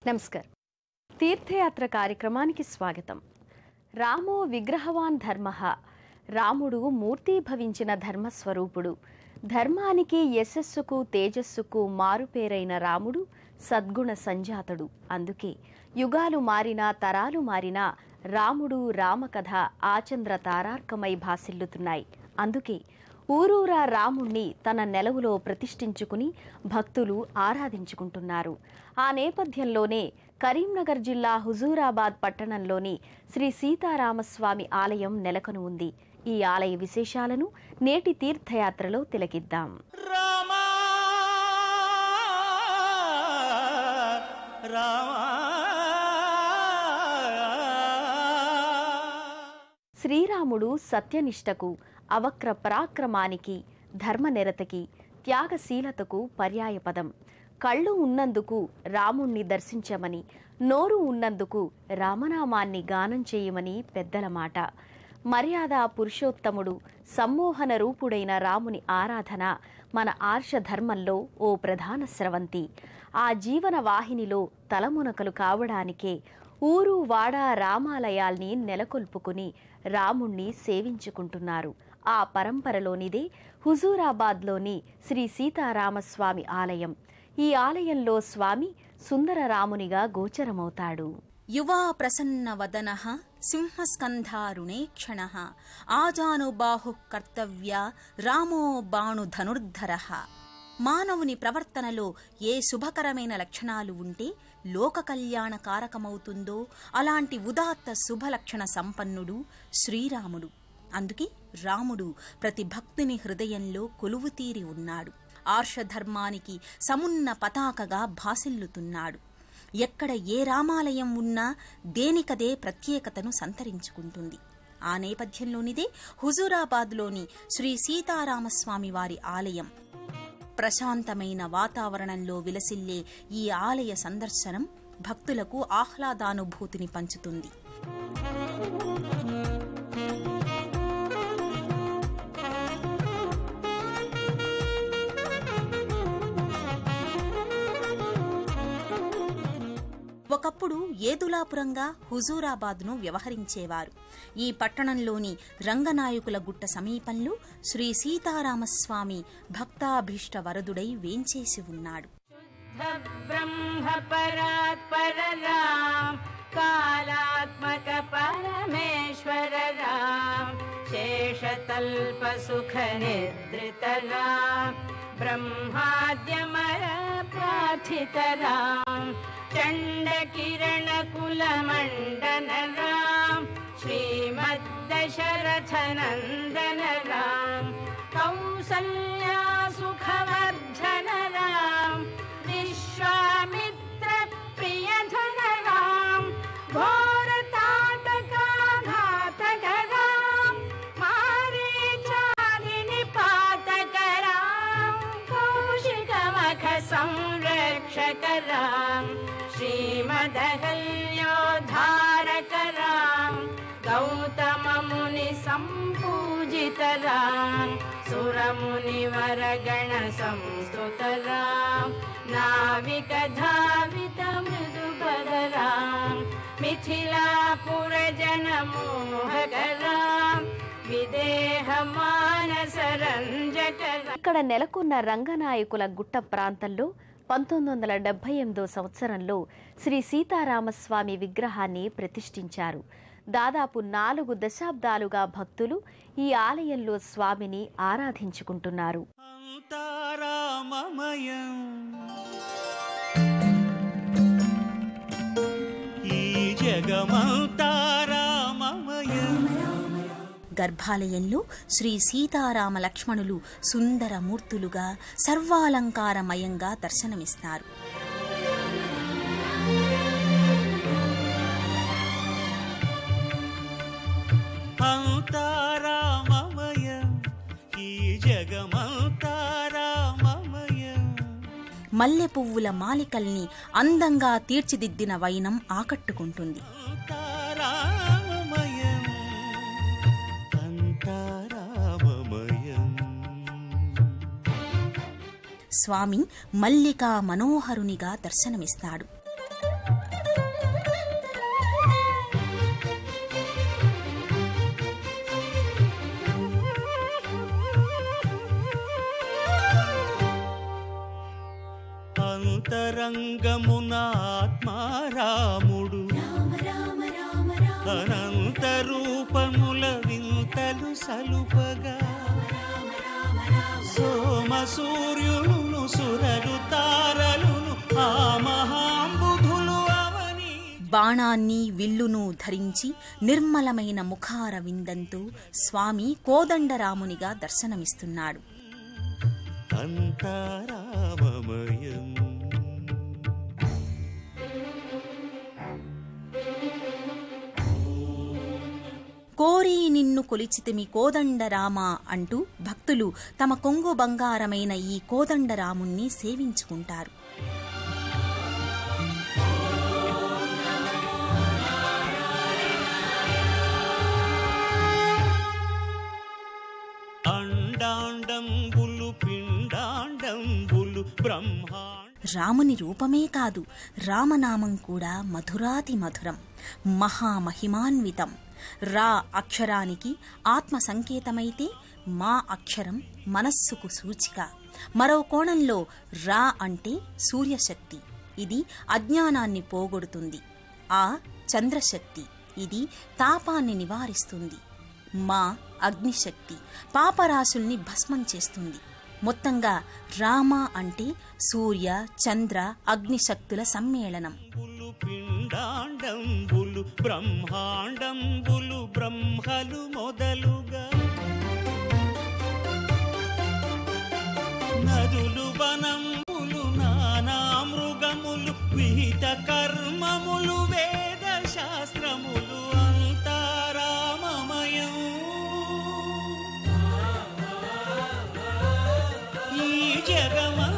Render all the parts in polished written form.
నమస్కారం. తీర్థయాత్ర కార్యక్రమానికి స్వాగతం. రామో విగ్రహవాన్ ధర్మః. రాముడు మూర్తీభవించిన ధర్మస్వరూపుడు. ధర్మానికి, యశస్సుకు, తేజస్సుకు మారుపేరైన రాముడు సద్గుణ సంజాతుడు. అందుకే యుగాలు మారినా, తరాలు మారినా రాముడు, రామకథ ఆచంద్ర తారార్కమై భాసిల్లుతున్నాయి. అందుకే ఊరూరా రాముణ్ణి తన నెలవులో ప్రతిష్ఠించుకుని భక్తులు ఆరాధించుకుంటున్నారు. ఆ నేపథ్యంలోనే కరీంనగర్ జిల్లా హుజూరాబాద్ పట్టణంలోని శ్రీ సీతారామస్వామి ఆలయం నెలకొని ఉంది. ఈ ఆలయ విశేషాలను నేటి తీర్థయాత్రలో తిలకిద్దాం. శ్రీరాముడు సత్యనిష్టకు, అవక్ర పరాక్రమానికి, ధర్మనిరతకి, త్యాగశీలతకు పర్యాయపదం. కళ్ళు ఉన్నందుకు రాముణ్ణి దర్శించమని, నోరు ఉన్నందుకు రామనామాన్ని గానం చేయమని పెద్దల మాట. మర్యాద పురుషోత్తముడు, సమ్మోహన రూపుడైన రాముని ఆరాధన మన ఆర్షధర్మంలో ఓ ప్రధాన స్రవంతి. ఆ జీవన వాహినిలో తలమునకలు కావడానికే ఊరు వాడ రామాలయాల్ని నెలకొల్పుకుని రాముణ్ణి సేవించుకుంటున్నారు. ఆ పరంపరలోనిదే హుజూరాబాద్లోని శ్రీ సీతారామస్వామి ఆలయం. ఈ ఆలయంలో స్వామి సుందర రామునిగా గోచరమవుతాడు. యువా ప్రసన్న వదనః సింహస్కంధారుణే క్షణః ఆజానుబాహు కర్తవ్య రామో బాణుధనుర్ధరః. మానవుని ప్రవర్తనలో ఏ శుభకరమైన లక్షణాలు ఉంటే లోక కళ్యాణ కారకమవుతుందో అలాంటి ఉదాత్త శుభలక్షణ సంపన్నుడు శ్రీరాముడు. అందుకే రాముడు ప్రతి భక్తుని హృదయంలో కొలువుతీరి ఉన్నాడు. ఆర్షధర్మానికి సమున్న పతాకగా భాసిల్లుతున్నాడు. ఎక్కడ ఏ రామాలయం ఉన్నా దేనికదే ప్రత్యేకతను సంతరించుకుంటుంది. ఆ నేపథ్యంలోనిదే హుజూరాబాద్లోని శ్రీ సీతారామస్వామి వారి ఆలయం. ప్రశాంతమైన వాతావరణంలో విలసిల్లే ఈ ఆలయ సందర్శనం భక్తులకు ఆహ్లాదానుభూతిని పంచుతుంది. ఒకప్పుడు ఏదులాపురంగా హుజూరాబాద్ను వ్యవహరించేవారు. ఈ పట్టణంలోని రంగనాయకుల గుట్ట సమీపంలో శ్రీ సీతారామస్వామి భక్తాభీష్ట వరదుడై వేంచేసి ఉన్నాడు. కాలాత్మక పరమేశ్వర రామ్, శేషతల్ప సుఖ నిద్రిత రామ్, బ్రహ్మాద్యమర ప్రార్థిత రామ్, చండ కిరణ కుల మండన రామ్, శ్రీమద్దశరథ నందన రామ్, కౌసల్యా సుఖవర్ధన రామ్, విశ్వామిత్ర ప్రియధన రామ్, ఘోర తాటకాఘాతక రామ్, మారీచారిణి పాతక రామ్, కౌశిక మఖ సంరక్షక రామ్, శ్రీమదహల్యోద్ధారక రామ్, గౌతమ ముని సంపూజిత రామ్, సురముని వరగణ సంస్తుత రామ్, నావిక ధావిత మృదుపద రామ్, మిథిలాపుర జన మోహక రామ్, విదేహ మానస రంజక. ఇక్కడ నెలకొన్న రంగనాయకుల గుట్ట ప్రాంతంలో 1978 సంవత్సరంలో శ్రీ సీతారామస్వామి విగ్రహాన్ని ప్రతిష్ఠించారు. దాదాపు 4 దశాబ్దాలుగా భక్తులు ఈ ఆలయంలో స్వామిని ఆరాధించుకుంటున్నారు. గర్భాలయంలో శ్రీ సీతారామ లక్ష్మణులు సుందరమూర్తులుగా సర్వాలంకారమయంగా దర్శనమిస్తారు. మల్లె పువ్వుల మాలికల్ని అందంగా తీర్చిదిద్దిన వైనం ఆకట్టుకుంటుంది. స్వామి మల్లికా మనోహరునిగా దర్శనమిస్తాడు. అంతరంగమున ఆత్మారాముడు అనంత రూపముల వింతలు సలుపగా సోమ సూర్యులను సురలు తారలును ఆ మహాంబుధులు అవని. బాణాన్ని విల్లును ధరించి నిర్మలమైన ముఖార విందంతో స్వామి కోదండరామునిగా దర్శనమిస్తున్నాడు. అంతారామమయం కోరి నిన్ను కొలిచితిమి కోదండరామ అంటూ భక్తులు తమ కొంగు బంగారమైన ఈ కోదండరాముణ్ణి సేవించుకుంటారు. అండాండంబులు పిండాండంబులు బ్రహ్మాండ. రాముని రూపమే కాదు, రామనామం కూడా మధురాతి మధురం, మహామహిమాన్వితం. రా అక్షరానికి ఆత్మ సంకేతమైతే మా అక్షరం మనస్సుకు సూచిక. మరో కోణంలో రా అంటే సూర్యశక్తి, ఇది అజ్ఞానాన్ని పోగొడుతుంది. ఆ చంద్రశక్తి, ఇది తాపాన్ని నివారిస్తుంది. మా అగ్నిశక్తి పాపరాశుల్ని భస్మం చేస్తుంది. మొత్తంగా రామ అంటే సూర్య చంద్ర అగ్నిశక్తుల సమ్మేళనం. పిండాండంబులు బ్రహ్మాండంబులు బ్రహ్మలు మొదలుగా నదులు వనంబులు నానా మృగములు విహిత కర్మములు వేద శాస్త్రములు అంతారామమయం. ఈ జగమంతారామమయం.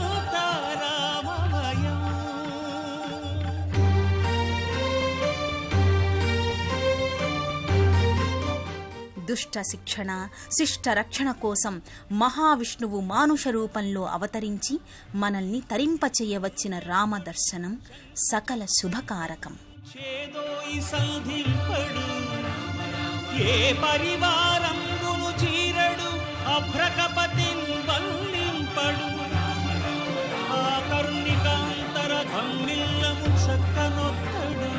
దుష్ట శిక్షణ శిష్ట రక్షణ కోసం మహావిష్ణువు మానుష రూపంలో అవతరించి మనల్ని తరింపచేయవచ్చిన రామదర్శనం సకల శుభకారకం. చేదోయి సంధింపడు ఏ పరివారంబును చీరడు అభ్రకపతిన్ వల్లింపడు ఆ కరుణికాంతర ధమ్మిల్లము చక్కనొక్కడు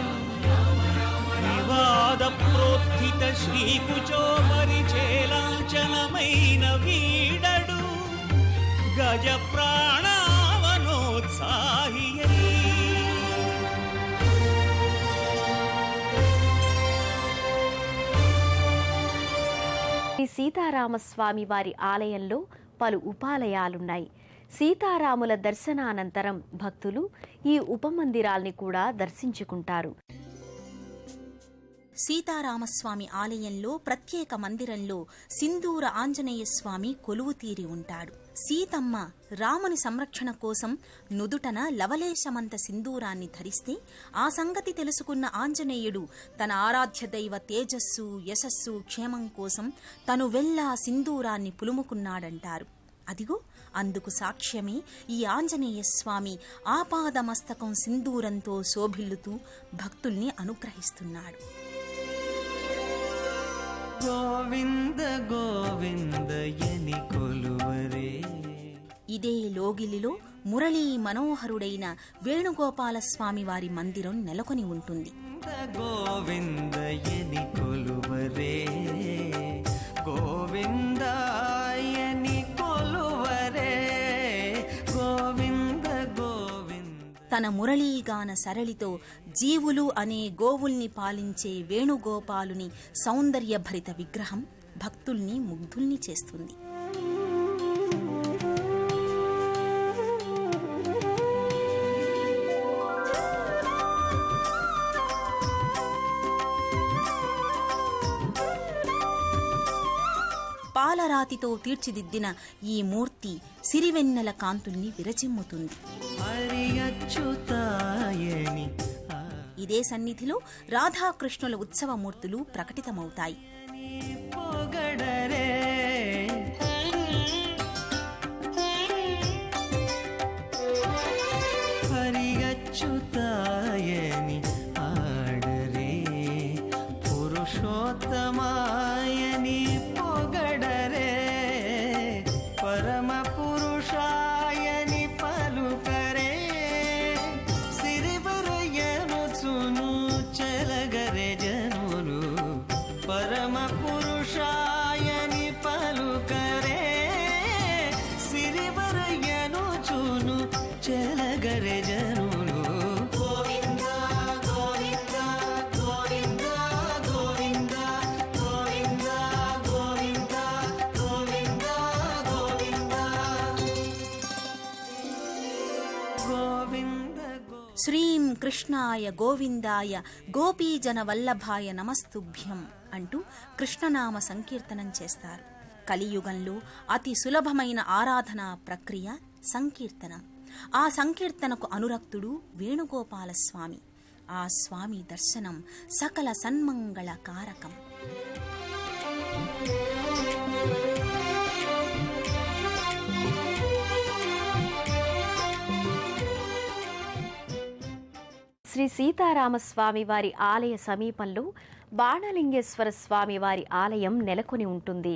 వివాద ప్రోత్థిత శ్రీకుచో పరిచేలాంఛనమైన వీడడు గజ ప్రాణావనోత్సాహియై. శ్రీ సీతారామస్వామి వారి ఆలయంలో పలు ఉపాలయాలున్నాయి. సీతారాముల దర్శనానంతరం భక్తులు ఈ ఉపమందిరాల్ని కూడా దర్శించుకుంటారు. సీతారామస్వామి ఆలయంలో ప్రత్యేక మందిరంలో సింధూర ఆంజనేయ స్వామి కొలువు తీరి ఉంటాడు. సీతమ్మ రాముని సంరక్షణ కోసం నుదుటన లవలేశమంత సింధూరాన్ని ధరిస్తే ఆ సంగతి తెలుసుకున్న ఆంజనేయుడు తన ఆరాధ్య దైవ తేజస్సు యశస్సు క్షేమం కోసం తను వెళ్ళా సింధూరాన్ని పులుముకున్నాడంటారు. అదిగో అందుకు సాక్ష్యమే ఈ ఆంజనేయ స్వామి ఆపాదమస్తకం సింధూరంతో శోభిల్లుతూ భక్తుల్ని అనుగ్రహిస్తున్నాడు. గోవింద గోవిందయని కొలువరే. ఇదే లోగిలిలో మురళీ మనోహరుడైన వేణుగోపాలస్వామి వారి మందిరం నెలకొని ఉంటుంది. గోవిందయని కొలువరే గోవిందాయని కొలువరే గోవింద గోవింద. తన మురళీగాన సరళితో జీవులు అనే గోవుల్ని పాలించే వేణుగోపాలుని సౌందర్యభరిత విగ్రహం భక్తుల్ని ముగ్ధుల్ని చేస్తుంది. పాలరాతితో తీర్చిదిద్దిన ఈ మూర్తి సిరివెన్నెల కాంతుల్ని విరచిమ్ముతుంది. ఇదే సన్నిధిలో రాధాకృష్ణుల ఉత్సవమూర్తులు ప్రకటితమవుతాయి. పురుషోత్తమాయని పొగడరే పరమ పురుషాయని పలుకరే శ్రీం కృష్ణాయ గోవిందాయ గోపీజన వల్లభాయ నమస్తుభ్యం అంటూ కృష్ణనామ సంకీర్తనం చేస్తారు. కలియుగంలో అతి సులభమైన ఆరాధనా ప్రక్రియ సంకీర్తనం. ఆ సంకీర్తనకు అనురక్తుడు వేణుగోపాలస్వామి. ఆ స్వామి దర్శనం సకల సన్మంగళ కారకం. శ్రీ సీతారామస్వామి వారి ఆలయ సమీపంలో బాణలింగేశ్వర స్వామి వారి ఆలయం నెలకొని ఉంటుంది.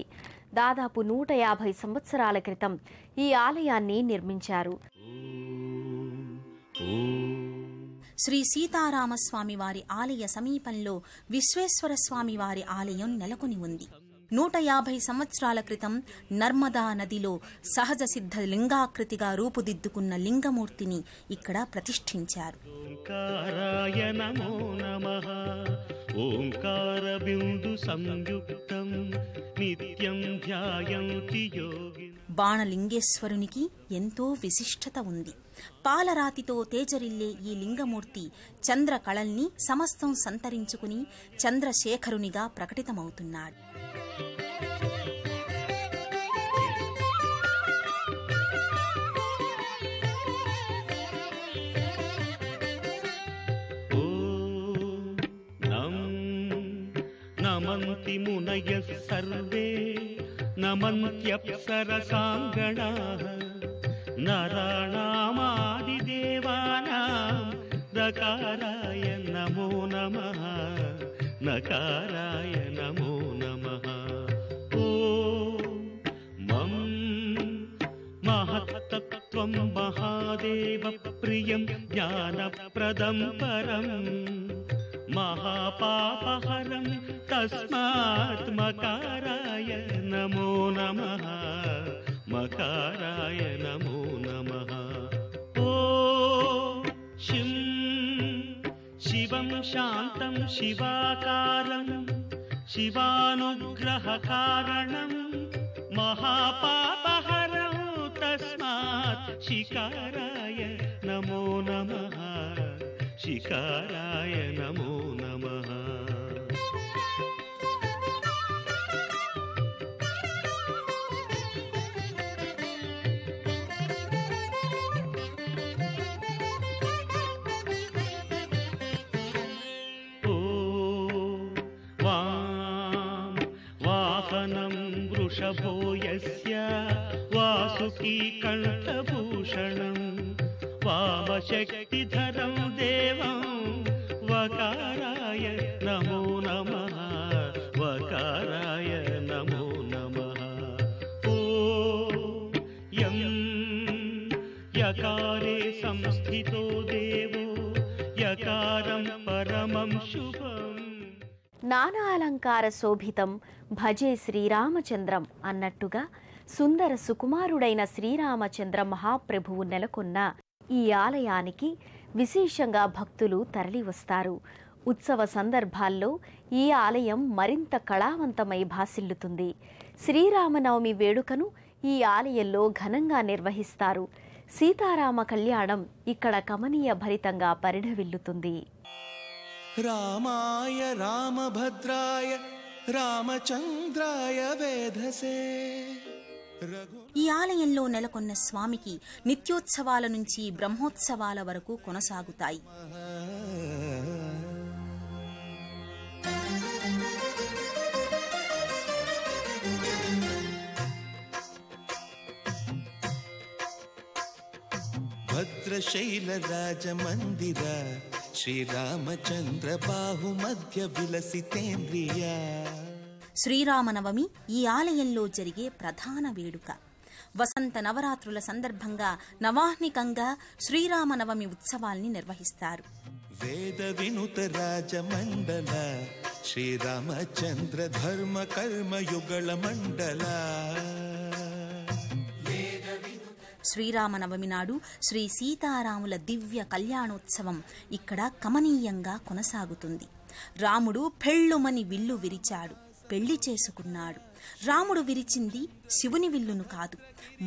దాదాపు 150 సంవత్సరాల క్రితం ఈ ఆలయాన్ని నిర్మించారు. శ్రీ సీతారామస్వామి వారి ఆలయ సమీపంలో విశ్వేశ్వర స్వామి వారి ఆలయం నెలకొని ఉంది. 150 సంవత్సరాల క్రితం నర్మదా నదిలో సహజ సిద్ధ లింగాకృతిగా రూపుదిద్దుకున్న లింగమూర్తిని ఇక్కడ ప్రతిష్ఠించారు. ఓంకారాయ నమో నమః ఓంకార బిందు సంయుక్తం నిత్యం ధ్యాయంతి యోగిన్. బాణలింగేశ్వరునికి ఎంతో విశిష్టత ఉంది. పాలరాతితో తేజరిల్లే ఈ లింగమూర్తి చంద్ర కళల్ని సమస్తం సంతరించుకుని చంద్రశేఖరునిగా ప్రకటితమవుతున్నాడు. నమంతి మునయః సర్వే నమంత్యప్సరసాంగణాః నరాణామాదిదేవానాం నకారాయ నమో నమః నకారాయ నమో నమః. ఓం మం మహత్తత్వం మహాదేవ ప్రియం జ్ఞానప్రదం పరం మహాపాపహరం తస్మాత్ మకారాయ నమో నమః మకారాయ నమో నమః. ఓం శిం శివం శాంతం శివాకారం శివానుగ్రహకారణం మహాపాపహరం తస్మాత్ శికారాయ నమో నమః శికారాయ నమో నమః. వాహనం వృషభో యస్య వాసుకీ కంఠభూషణం వామశక్తిధరం దేవం వకారాయ నమో నమః వకారాయ నమో నమః. ఓం యం యకారే సంస్థితో దేవో యకారం పరమం శుభం. నానా అలంకార శోభితం భజే శ్రీరామచంద్రం అన్నట్టుగా సుందర సుకుమారుడైన శ్రీరామచంద్ర మహాప్రభువు నెలకొన్న ఈ ఆలయానికి విశేషంగా భక్తులు తరలివస్తారు. ఉత్సవ సందర్భాల్లో ఈ ఆలయం మరింత కళావంతమై భాసిల్లుతుంది. శ్రీరామనవమి వేడుకను ఈ ఆలయంలో ఘనంగా నిర్వహిస్తారు. సీతారామ కళ్యాణం ఇక్కడ కమనీయ భరితంగా పరిఢవిల్లుతుంది. రామాయ రామభద్రాయ రామచంద్రాయ వేధసే. ఈ ఆలయంలో నెలకొన్న స్వామికి నిత్యోత్సవాల నుంచి బ్రహ్మోత్సవాల వరకు కొనసాగుతాయి. భద్రశైల రాజమందిర శ్రీరామచంద్ర బాహుమధ్య విలసితేంద్రియ. శ్రీరామనవమి ఈ ఆలయంలో జరిగే ప్రధాన వేడుక. వసంత నవరాత్రుల సందర్భంగా నవాహ్నికంగా శ్రీరామనవమి ఉత్సవాల్ని నిర్వహిస్తారు. వేద వినుత రాజమండల శ్రీరామచంద్ర ధర్మ కర్మయుగళ మండల. శ్రీరామనవమి నాడు శ్రీ సీతారాముల దివ్య కళ్యాణోత్సవం ఇక్కడ కమనీయంగా కొనసాగుతుంది. రాముడు పెళ్ళుమని విల్లు విరిచాడు, పెళ్లి చేసుకున్నాడు. రాముడు విరిచింది శివుని విల్లును కాదు,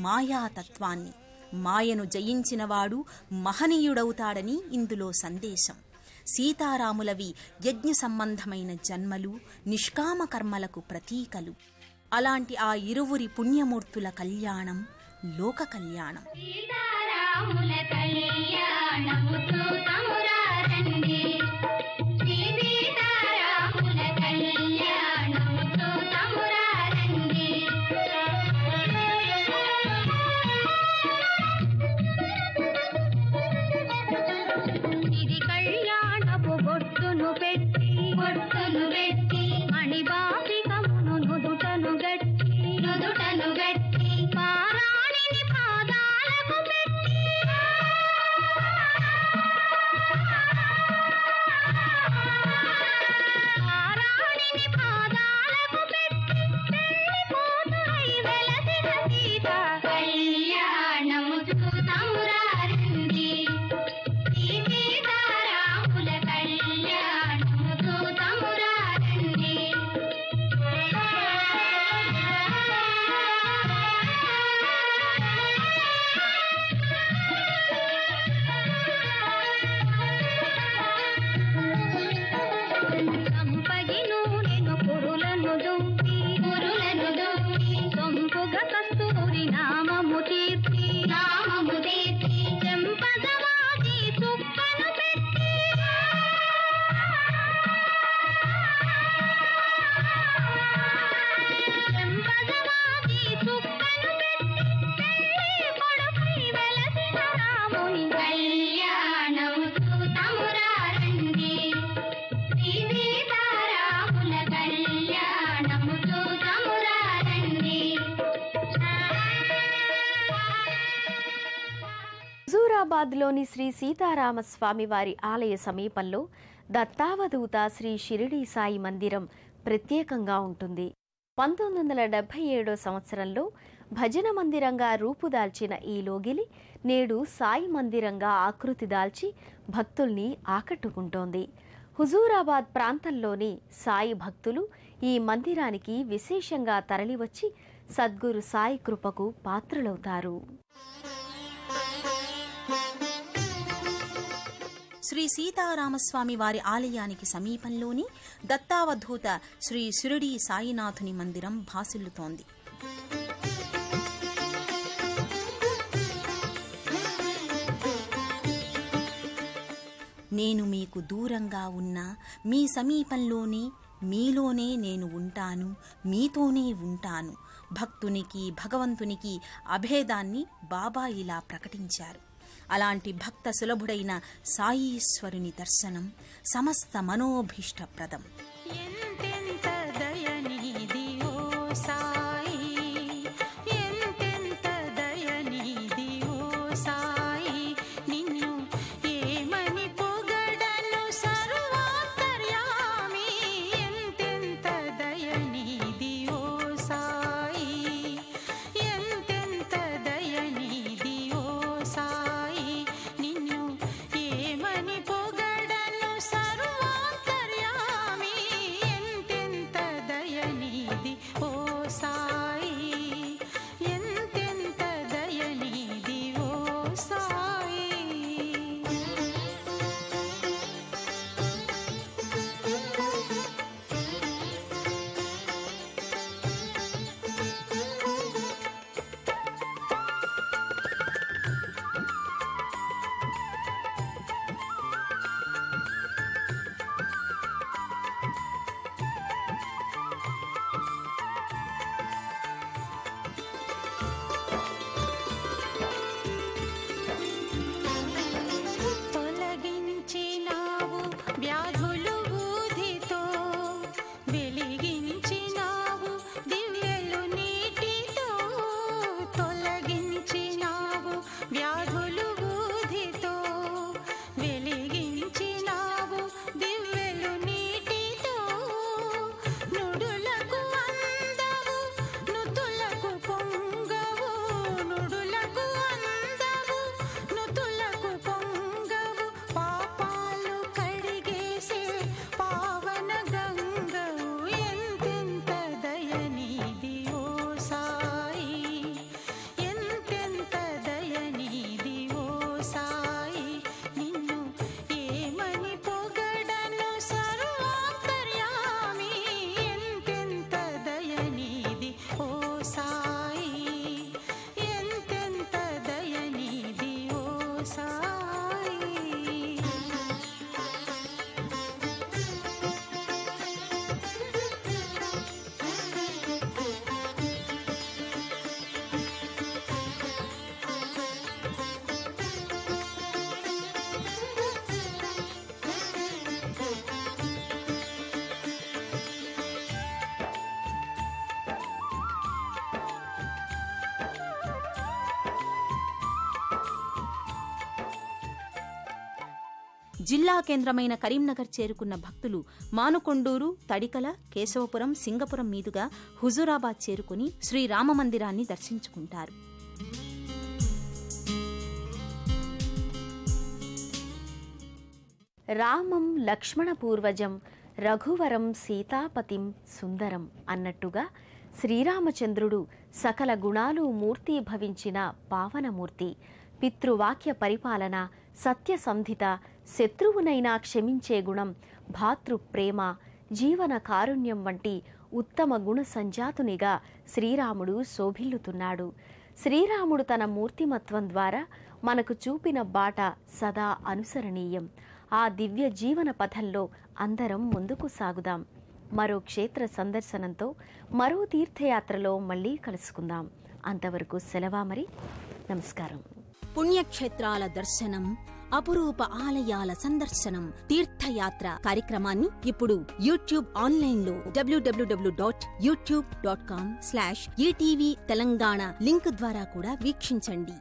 మాయాతత్వాన్ని. మాయను జయించినవాడు మహనీయుడవుతాడని ఇందులో సందేశం. సీతారాములవి యజ్ఞ సంబంధమైన జన్మలు, నిష్కామ కర్మలకు ప్రతీకలు. అలాంటి ఆ ఇరువురి పుణ్యమూర్తుల కళ్యాణం లోక కళ్యాణం. సీతారాముల కళ్యాణము చూతమురారండి, సీతారాముల కళ్యాణము చూతమురారండి. ఇది కళ్యాణపు బొట్టును పెట్టి మణిబాసికమును నుదుటను గట్టి పారాణిని పాదాలకు పెట్టి పెళ్లి కూతురై వెలసిన సీత కళ్యాణము చూతమురారండి, సీతారాముల కళ్యాణము చూతమురారండి. సంపగిను నేను పురులను దుంపి సొంపుగా కస్తూరి నామము తీర్చి చెంపదవాది చుక్కను పెట్టి పెళ్లి కొడుకై వెలసిన రాముని కళ్యాణము చూతమురారండి, సీతారాముల కళ్యాణము చూతమురారండి. హుజూరాబాద్లోని శ్రీ సీతారామస్వామి వారి ఆలయ సమీపంలో దత్తావధూత శ్రీ షిరిడీ సాయి మందిరం ప్రత్యేకంగా ఉంటుంది. 1977 సంవత్సరంలో భజన మందిరంగా రూపుదాల్చిన ఈ లోగిలి నేడు సాయి మందిరంగా ఆకృతి దాల్చి భక్తుల్ని ఆకట్టుకుంటోంది. హుజూరాబాద్ ప్రాంతంలోని సాయి భక్తులు ఈ మందిరానికి విశేషంగా తరలివచ్చి సద్గురు సాయి కృపకు పాత్రులవుతారు. శ్రీ సీతారామస్వామి వారి ఆలయానికి సమీపంలోని దత్తావధూత శ్రీ షిరిడీ సాయినాథుని మందిరం భాసిల్లుతోంది. నేను మీకు దూరంగా ఉన్నా మీ సమీపంలోనే మీలోనే నేను ఉంటాను, మీతోనే ఉంటాను. భక్తునికి భగవంతునికి అభేదాన్ని బాబా ఇలా ప్రకటించారు. అలాంటి భక్త సులభుడైన సాయీశ్వరుని దర్శనం సమస్త మనోభీష్టప్రదం. ఎంతెంత దయనీది ఓ సాయి, ఎంతెంత దయనీది ఓ సాయి, నిన్ను ఏమని పొగడను సర్వాంతర్యామి, ఎంతెంత దయనీది ఓ సాయి, ఎంతెంత దయనీది ఓ సాయి, నిన్ను ఏమని పొగడను సర్వాంతర్యామి. సాయి. జిల్లా కేంద్రమైన కరీంనగర్ చేరుకున్న భక్తులు మానుకొండూరు, తడికల, కేశవపురం, సింగపురం మీదుగా హుజూరాబాద్ చేరుకుని శ్రీరామమందిరాన్ని దర్శించుకుంటారు. రామం లక్ష్మణపూర్వజం రఘువరం సీతాపతిం సుందరం అన్నట్టుగా శ్రీరామచంద్రుడు సకల గుణాలు మూర్తీభవించిన పావనమూర్తి. పితృవాక్య పరిపాలన, సత్యసంధిత, శత్రువునైనా క్షమించే గుణం, భాతృప్రేమ, జీవన కారుణ్యం వంటి ఉత్తమ గుణ సంజాతునిగా శ్రీరాముడు శోభిల్లుతున్నాడు. శ్రీరాముడు తన మూర్తిమత్వం ద్వారా మనకు చూపిన బాట సదా అనుసరణీయం. ఆ దివ్య జీవన పథంలో అందరం ముందుకు సాగుదాం. మరో క్షేత్ర సందర్శనంతో, మరో తీర్థయాత్రలో మళ్ళీ కలుసుకుందాం. అంతవరకు సెలవా మరి. నమస్కారం. పుణ్యక్షేత్రాల దర్శనం, అపురూప ఆలయాల సందర్శనం, తీర్థయాత్ర కార్యక్రమాన్ని ఇప్పుడు యూట్యూబ్ ఆన్లైన్లో www.youtube.com/ETV తెలంగాణ లింక్ ద్వారా కూడా వీక్షించండి.